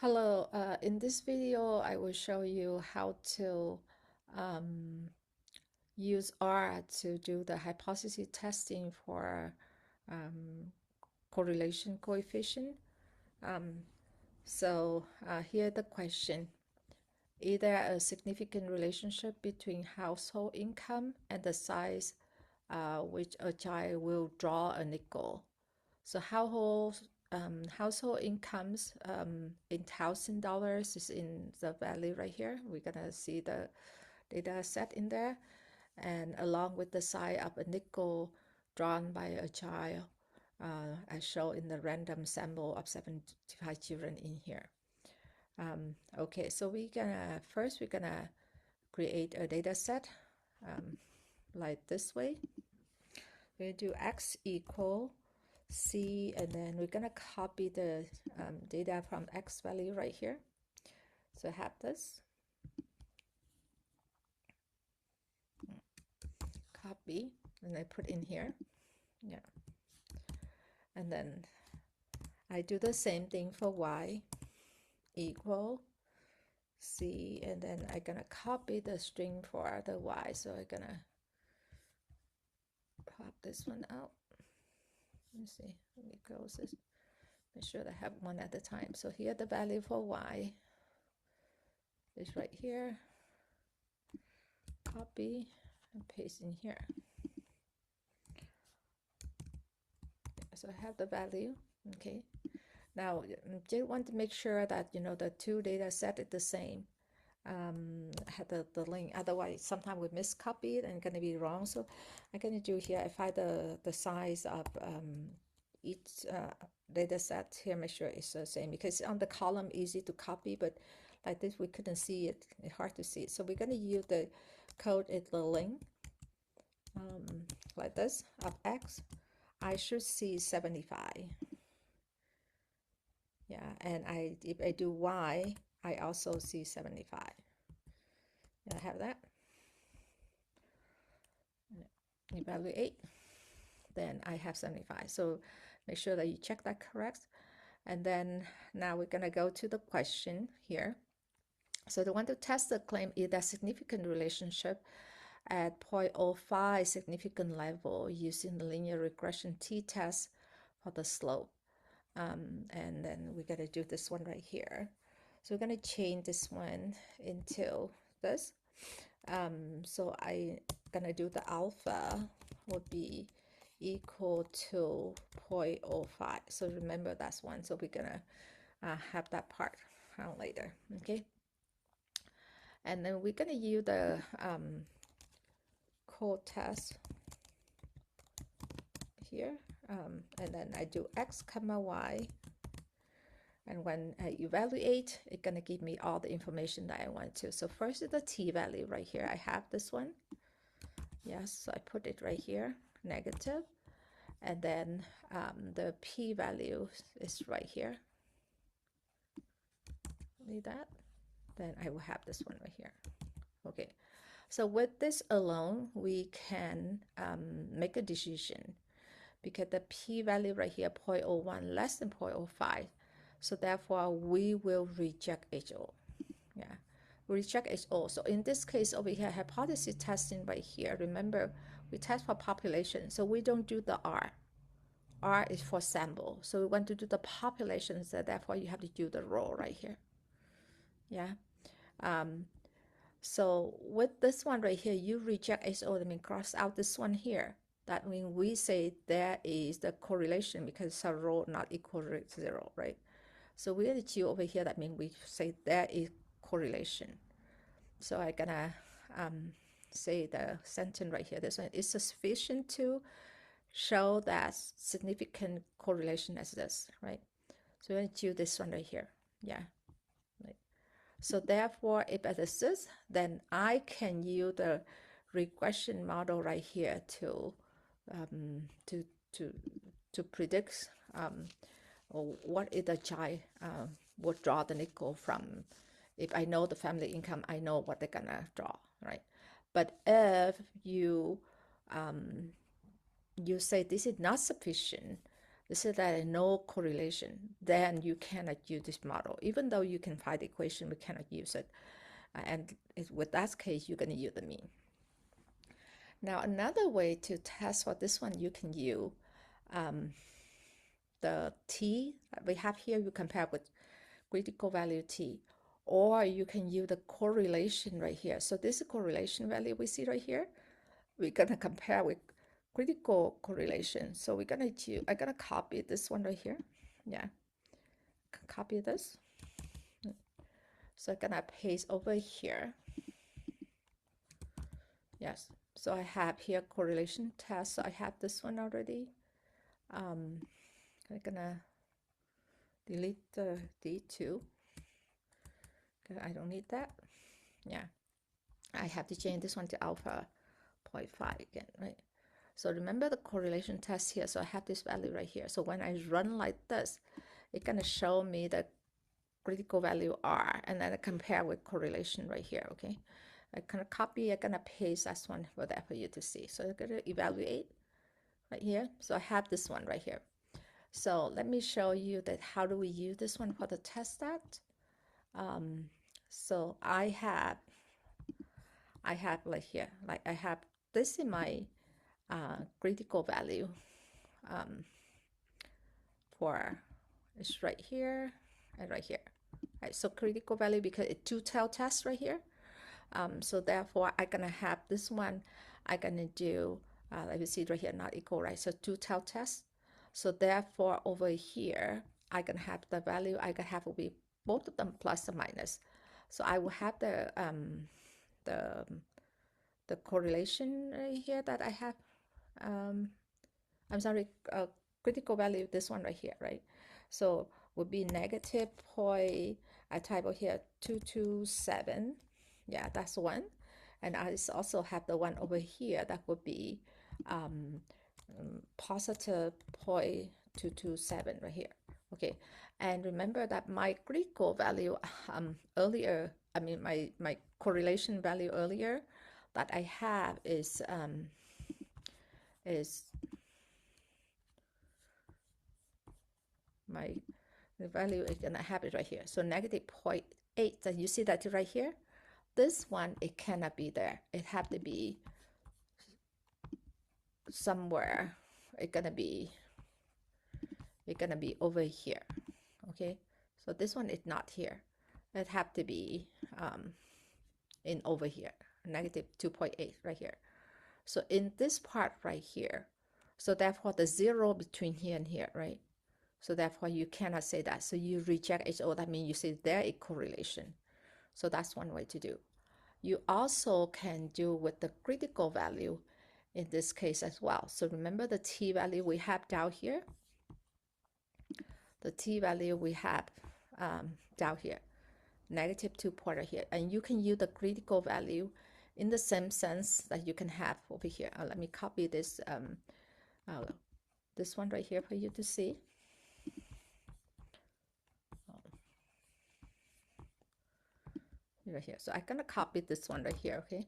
Hello, in this video, I will show you how to um, use R to do the hypothesis testing for um, correlation coefficient. Um, Here the question. Is there a significant relationship between household income and the size which a child will draw a nickel? So household incomes in $1,000 is in the value right here. We're gonna see the data set in there, and along with the size of a nickel drawn by a child, as shown in the random sample of 75 children in here. Okay, so we're gonna create a data set like this way. We do x equal C, and then we're gonna copy the data from X value right here. So I have this, copy, and I put in here, yeah. And then I do the same thing for Y equal C, and then I'm gonna copy the string for the Y. So I'm gonna pop this one out. Let me see, let me close this. Make sure I have one at a time. So here the value for Y is right here. Copy and paste in here. So I have the value. Okay. Now just want to make sure that the two data set is the same. Have the link. Otherwise, sometimes we miscopy it and gonna be wrong. So I'm gonna do here. I find the size of each data set here. Make sure it's the same, because on the column easy to copy, but like this we couldn't see it. It's hard to see it. So we're gonna use the code at the link like this of X. I should see 75. Yeah, and if I do Y, I also see 75. And I have that. Evaluate, then I have 75. So make sure that you check that correct. And then now we're gonna go to the question here. So they want to test the claim is there significant relationship at 0.05 significant level using the linear regression t-test for the slope. And then we gotta do this one right here. So we're gonna change this one into this. So I gonna do the alpha would be equal to 0.05. So remember that's one. So we're gonna have that part found later. Okay. And then we're gonna use the cor.test here. And then I do x comma y, and when I evaluate, it's gonna give me all the information that I want to. So first is the t value right here. I have this one. Yes, so I put it right here, negative, and then the p value is right here. Leave that. Then I will have this one right here. Okay. So with this alone, we can make a decision, because the p-value right here, 0.01, less than 0.05. So therefore, we will reject HO. Yeah, we reject HO. So in this case over here, hypothesis testing right here, remember, we test for population. So we don't do the R. R is for sample. So we want to do the population. So therefore, you have to do the row right here. Yeah. So with this one right here, you reject HO, that means cross out this one here. That means we say there is the correlation, because it's a row not equal to 0, right? So we're going to choose over here, that means we say there is correlation. So I'm gonna say the sentence right here. This one is sufficient to show that significant correlation as this, right? So we're going to choose this one right here. Yeah. So therefore, if it is this, then I can use the regression model right here to predict what is the child would draw the nickel from. If I know the family income, I know what they're gonna draw, right? But if you you say this is not sufficient, They say that no correlation, then you cannot use this model. Even though you can find the equation, we cannot use it. And with that case, you're going to use the mean. Now, another way to test for this one, you can use the t we have here, you compare with critical value t, or you can use the correlation right here. So this correlation value we see right here, we're gonna compare with critical correlation. So I'm gonna copy this one right here. Yeah, copy this. So I'm gonna paste over here. Yes, so I have here correlation test. So I have this one already. I'm gonna delete the D2. I don't need that. Yeah, I have to change this one to alpha 0.5 again, right? So remember the correlation test here. So I have this value right here. So when I run like this, it's gonna show me the critical value R, and then I compare with correlation right here, okay? I'm gonna copy, I'm gonna paste that one for that for you to see. So I'm gonna evaluate right here. So I have this one right here. So let me show you that how do we use this one for the test that. So I have like here, like I have this in my critical value for it's right here and right here. Right, so critical value because it's two-tail test right here. So therefore I'm gonna have this one. I'm gonna do let me see right here, not equal, right? So two-tail test. So therefore over here I can have the value I can have will be both of them plus or minus. So I will have the correlation right here that I have. I'm sorry, critical value, this one right here, right? So would be negative point, I type over here 227. Yeah, that's one. And I also have the one over here that would be positive 0.227 right here. Okay, and remember that my critical value earlier, I mean my correlation value earlier that I have is my the value is gonna have it right here. So negative 0.8, and you see that right here. This one, it cannot be there. It have to be somewhere. It's gonna be over here. Okay, so this one is not here. It have to be in over here, negative 2.8 right here. So in this part right here, so therefore the zero between here and here, right? So therefore you cannot say that. So you reject HO, that means you say there is correlation. So that's one way to do. You also can do with the critical value in this case as well. So remember the t value we have down here. The t value we have down here, negative 2 point here. And you can use the critical value in the same sense that you can have over here. Let me copy this this one right here for you to see. Right here. So I'm gonna copy this one right here, okay?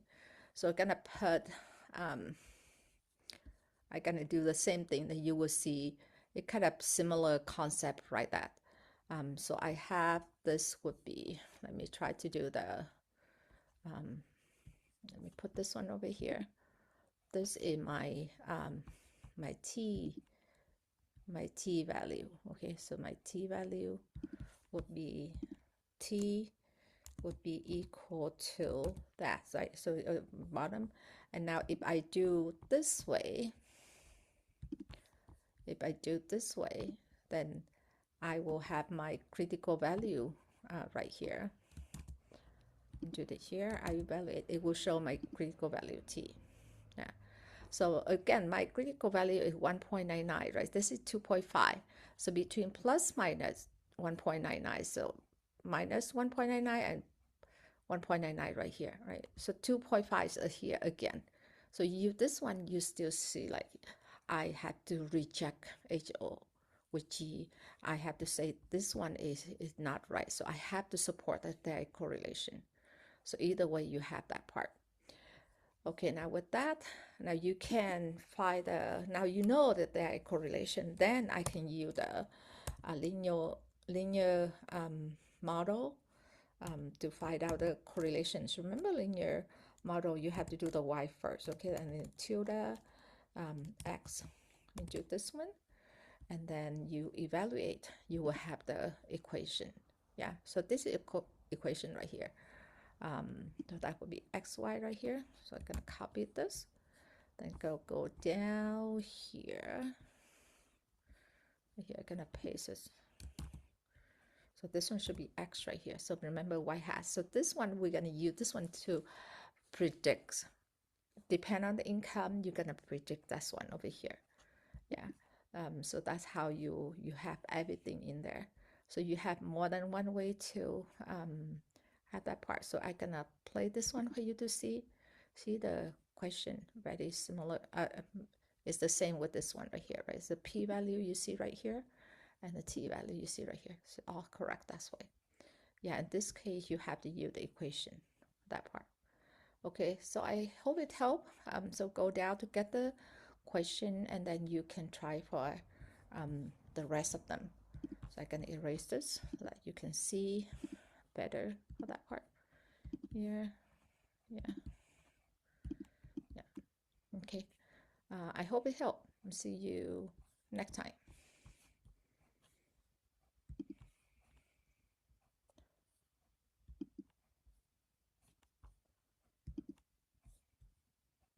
So I'm gonna put I'm gonna do the same thing that you will see. It kind of similar concept right that. So I have this would be, let me try to do the let me put this one over here. This is my my t value. Okay, so my t value would be t would be equal to that, right? So bottom. And now if I do this way, then I will have my critical value right here. Do it here, I evaluate, it will show my critical value t. Yeah. So again, my critical value is 1.99, right? This is 2.5. So between plus minus 1.99, so minus 1.99 and 1.99 right here, right? So 2.5 is here again. So this one, you still see like I have to reject HO, which I have to say this one is not right. So I have to support that there correlation. So either way, you have that part. Okay, now with that, now you can find the, now you know that there are correlation, then I can use the linear model to find out the correlations. Remember linear model, you have to do the y first, okay, and then tilde x. You do this one, and then you evaluate, you will have the equation. Yeah, so this is equation right here. So that would be xy right here. So I'm gonna copy this, then go down here. Here I'm gonna paste this. So this one should be x right here. So remember y hat. So this one we're gonna use this one to predict. Depend on the income, you're gonna predict this one over here. Yeah. So that's how you have everything in there. So you have more than one way to have that part. So I'm gonna play this one for you to see. See the question, very similar. It's the same with this one right here, right? It's the p-value you see right here, and the t-value you see right here. So all correct that way. Yeah, in this case, you have to use the equation, that part. Okay, so I hope it helped. So go down to get the question, and then you can try for the rest of them. So I'm gonna erase this so that you can see better for that part. Here, yeah, yeah. Okay. I hope it helped. See you next time.